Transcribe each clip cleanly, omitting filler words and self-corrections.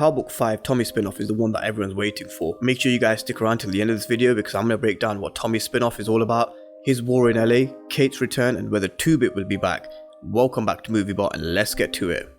Power Book 5 Tommy spin-off is the one that everyone's waiting for. Make sure you guys stick around till the end of this video because I'm going to break down what Tommy's spin-off is all about, his war in LA, Kate's return, and whether 2-Bit will be back. Welcome back to MovieBot and let's get to it.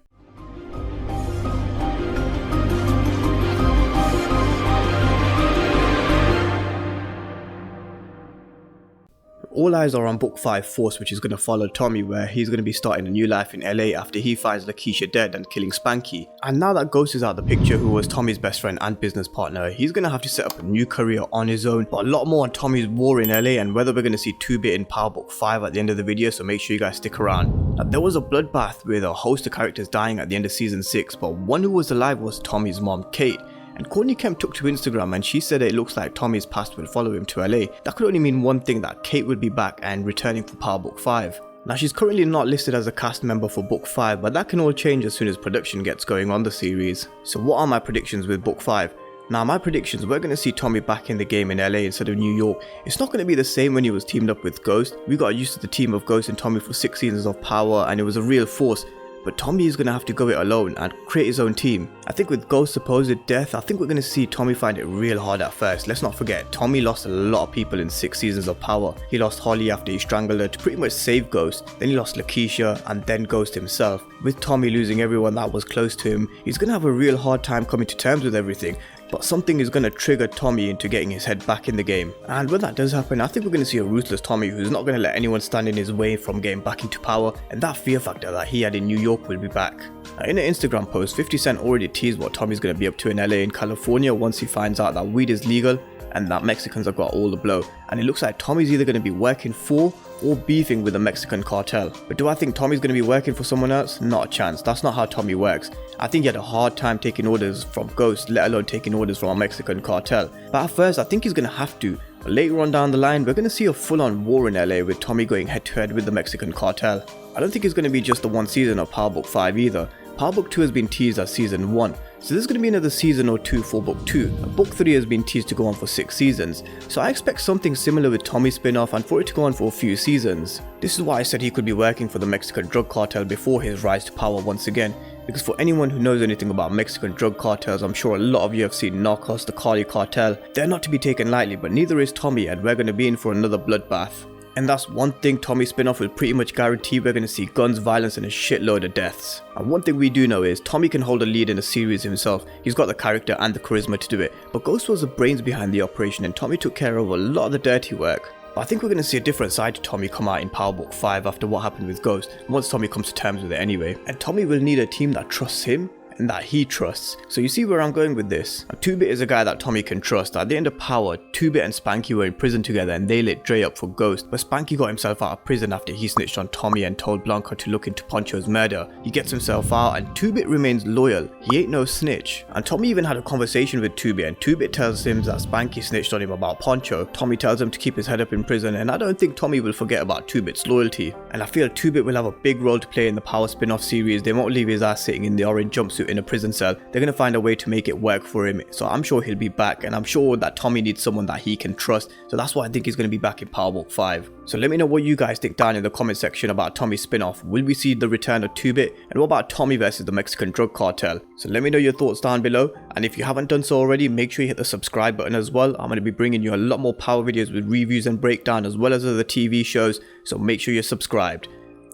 All eyes are on Book 5 Force, which is going to follow Tommy, where he's going to be starting a new life in LA after he finds Lakeisha dead and killing Spanky. And now that Ghost is out of the picture, who was Tommy's best friend and business partner, he's going to have to set up a new career on his own. But a lot more on Tommy's war in LA and whether we're going to see 2-Bit in Power Book 5 at the end of the video, so make sure you guys stick around. Now, there was a bloodbath with a host of characters dying at the end of Season 6, but one who was alive was Tommy's mom, Kate. And Courtney Kemp took to Instagram and she said it looks like Tommy's past will follow him to LA. That could only mean one thing, that Kate would be back and returning for Power Book 5. Now, she's currently not listed as a cast member for Book 5, but that can all change as soon as production gets going on the series. So what are my predictions with Book 5? Now, my predictions, we're going to see Tommy back in the game in LA instead of New York. It's not going to be the same when he was teamed up with Ghost. We got used to the team of Ghost and Tommy for 6 seasons of Power and it was a real force. But Tommy is going to have to go it alone and create his own team. I think with Ghost's supposed death, I think we're going to see Tommy find it real hard at first. Let's not forget, Tommy lost a lot of people in 6 seasons of Power. He lost Holly after he strangled her to pretty much save Ghost. Then he lost Lakeisha and then Ghost himself. With Tommy losing everyone that was close to him, he's going to have a real hard time coming to terms with everything. But something is going to trigger Tommy into getting his head back in the game. And when that does happen, I think we're going to see a ruthless Tommy who's not going to let anyone stand in his way from getting back into power, and that fear factor that he had in New York will be back. Now, in an Instagram post, 50 Cent already teased what Tommy's going to be up to in LA and California once he finds out that weed is legal and that Mexicans have got all the blow. And it looks like Tommy's either going to be working for or beefing with the Mexican cartel. But do I think Tommy's going to be working for someone else? Not a chance. That's not how Tommy works. I think he had a hard time taking orders from Ghost, let alone taking orders from a Mexican cartel. But at first, I think he's going to have to. But later on down the line, we're going to see a full-on war in LA with Tommy going head-to-head with the Mexican cartel. I don't think it's going to be just the one season of Power Book 5 either. Power Book 2 has been teased as Season 1, so there's going to be another season or 2 for Book 2. Book 3 has been teased to go on for 6 seasons, so I expect something similar with Tommy's spin-off and for it to go on for a few seasons. This is why I said he could be working for the Mexican drug cartel before his rise to power once again, because for anyone who knows anything about Mexican drug cartels, I'm sure a lot of you have seen Narcos, the Cali cartel. They're not to be taken lightly, but neither is Tommy, and we're going to be in for another bloodbath. And that's one thing Tommy's spin-off will pretty much guarantee. We're going to see guns, violence and a shitload of deaths. And one thing we do know is Tommy can hold a lead in a series himself. He's got the character and the charisma to do it. But Ghost was the brains behind the operation and Tommy took care of a lot of the dirty work. But I think we're going to see a different side to Tommy come out in Power Book 5 after what happened with Ghost, once Tommy comes to terms with it anyway. And Tommy will need a team that trusts him and that he trusts. So you see where I'm going with this. 2-Bit is a guy that Tommy can trust. At the end of Power, 2-Bit and Spanky were in prison together and they lit Dre up for Ghost, but Spanky got himself out of prison after he snitched on Tommy and told Blanca to look into Poncho's murder. He gets himself out and 2-Bit remains loyal. He ain't no snitch. And Tommy even had a conversation with 2-Bit and 2-Bit tells him that Spanky snitched on him about Poncho. Tommy tells him to keep his head up in prison, and I don't think Tommy will forget about 2-Bit's loyalty. And I feel 2-Bit will have a big role to play in the Power spin-off series. They won't leave his ass sitting in the orange jumpsuit in a prison cell. They're going to find a way to make it work for him, so I'm sure he'll be back, and I'm sure that Tommy needs someone that he can trust, so that's why I think he's going to be back in Power Book 5. So let me know what you guys think down in the comment section about Tommy's spin-off. Will we see the return of 2-Bit? And what about Tommy versus the Mexican drug cartel? So let me know your thoughts down below, and if you haven't done so already, make sure you hit the subscribe button as well. I'm going to be bringing you a lot more Power videos with reviews and breakdown as well as other TV shows, so make sure you're subscribed.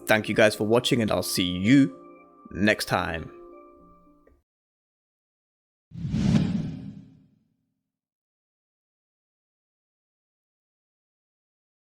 Thank you guys for watching and I'll see you next time.